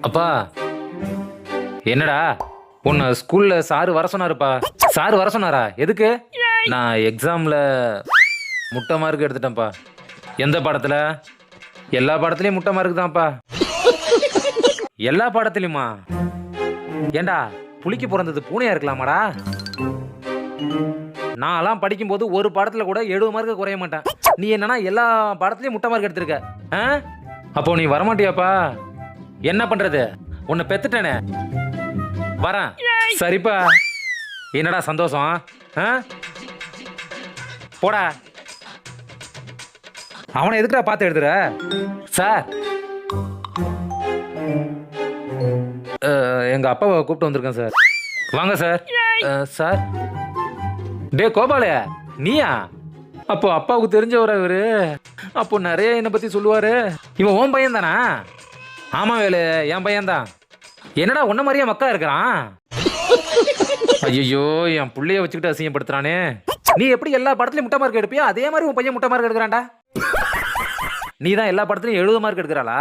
அப்பா என்னடா உன்னை ஸ்கூல்ல சாரு வர சொன்னாருப்பா. சாரு வர சொன்னாரா? எதுக்கு? நான் எக்ஸாம்ல முட்டை மார்க் எடுத்துட்டேன்ப்பா. எந்த பாடத்துல? எல்லா பாடத்துலயும் முட்டை மார்க் தான்ப்பா. எல்லா பாடத்துலயுமா? ஏண்டா புளிக்கு பிறந்தது பூனையா இருக்கலாமாடா? நான்லாம் படிக்கும்போது ஒரு பாடத்துல கூட 70 மார்க்கு குறைய மாட்டேன். நீ என்னன்னா எல்லா பாடத்துலயும் முட்டை மார்க் எடுத்திருக்க. ஆ? அப்போ நீ வரமாட்டியாப்பா? என்ன பண்றது? உன்னை பெத்துட்டேனே. வரேன். சரிப்பா. என்னடா சந்தோஷம்? ஆ? போடா. அவனை எதுக்குடா பார்த்து எழுதுற? சார், எங்க அப்பாவை கூப்பிட்டு வந்திருக்கேன் சார். வாங்க சார். சார், டே கோபாலே, நீயா? அப்போ அப்பாவுக்கு தெரிஞ்சவரா இவரு? அப்போ நிறைய என்னை பத்தி சொல்லுவாரு. இவன் உன் பையன் தானா? ஆமா வேலு, என் பையன் தான். என்னடா உன்ன மாதிரியே மக்கா இருக்கிறான்? ஐயோ, என் புள்ளைய வச்சுக்கிட்டு அசிங்கப்படுத்துறானே. நீ எப்படி எல்லா படத்துலயும் முட்டை மார்க் எடுப்பியா? அதே மாதிரி உன் பையன் முட்டை மார்க் எடுக்கிறான்டா. நீ தான் எல்லா படத்துலயும் 70 மார்க் எடுக்கிறாளா?